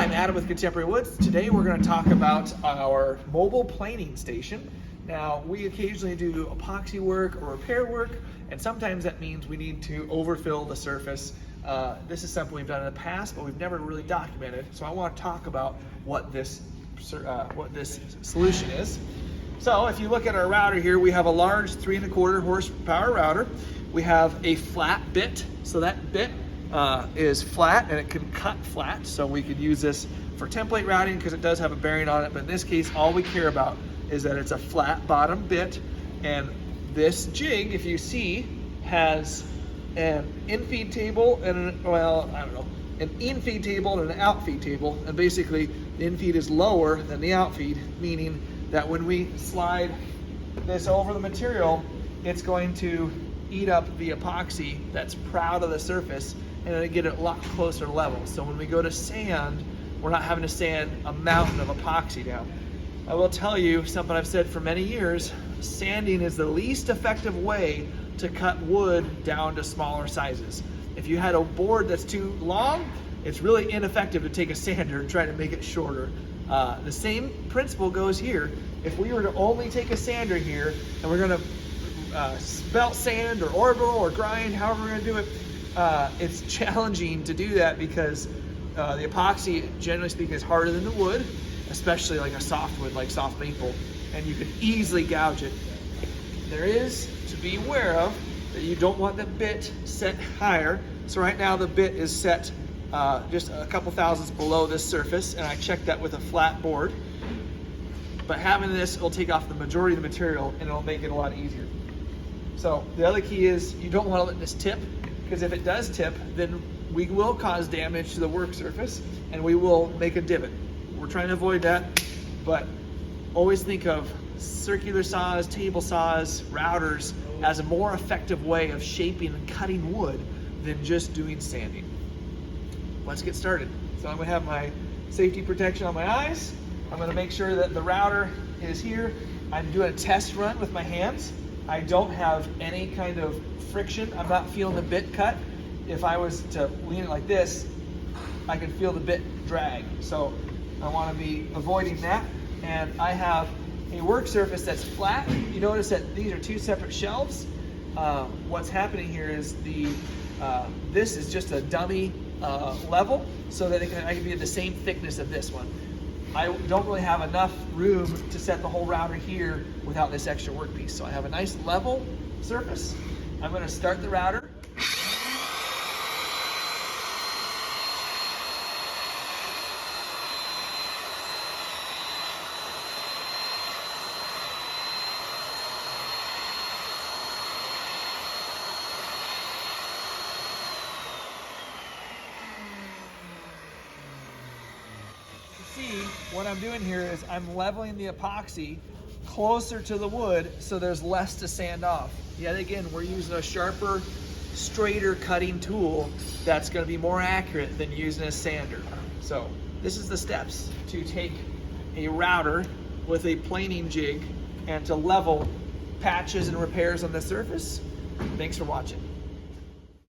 I'm Adam with Contemporary Woods. Today we're going to talk about our mobile planing station. Now, we occasionally do epoxy work or repair work, and sometimes that means we need to overfill the surface. This is something we've done in the past, but we've never really documented. So I want to talk about what this solution is. So if you look at our router here, we have a large 3¼ horsepower router. We have a flat bit, so that bit is flat and it can cut flat, so we could use this for template routing because it does have a bearing on it, but in this case all we care about is that it's a flat bottom bit. And this jig, if you see, has an in-feed table and an in-feed table and an out-feed table, and basically the in-feed is lower than the out-feed, meaning that when we slide this over the material, it's going to eat up the epoxy that's proud of the surface and then get it a lot closer to level. So when we go to sand, we're not having to sand a mountain of epoxy down. I will tell you something I've said for many years: sanding is the least effective way to cut wood down to smaller sizes. If you had a board that's too long, it's really ineffective to take a sander and try to make it shorter. The same principle goes here. If we were to only take a sander here and we're gonna belt sand or orbital or grind, however we're gonna do it, it's challenging to do that because the epoxy, generally speaking, is harder than the wood, especially like a soft wood, like soft maple, and you could easily gouge it. There is to be aware of that you don't want the bit set higher. So right now the bit is set just a couple thousandths below this surface, and I checked that with a flat board. But having this will take off the majority of the material and it'll make it a lot easier. So the other key is you don't want to let this tip, because if it does tip, then we will cause damage to the work surface and we will make a divot. We're trying to avoid that, but always think of circular saws, table saws, routers as a more effective way of shaping and cutting wood than just doing sanding. Let's get started. So I'm gonna have my safety protection on my eyes. I'm gonna make sure that the router is here. I'm doing a test run with my hands. I don't have any kind of friction. I'm not feeling the bit cut. If I was to lean it like this, I can feel the bit drag. So I want to be avoiding that. And I have a work surface that's flat. You notice that these are two separate shelves. What's happening here is this is just a dummy level so that I can be at the same thickness of this one. I don't really have enough room to set the whole router here without this extra workpiece. So I have a nice level surface. I'm going to start the router. See, what I'm doing here is I'm leveling the epoxy closer to the wood so there's less to sand off. Yet again, we're using a sharper, straighter cutting tool that's going to be more accurate than using a sander. So this is the steps to take a router with a planing jig and to level patches and repairs on the surface. Thanks for watching.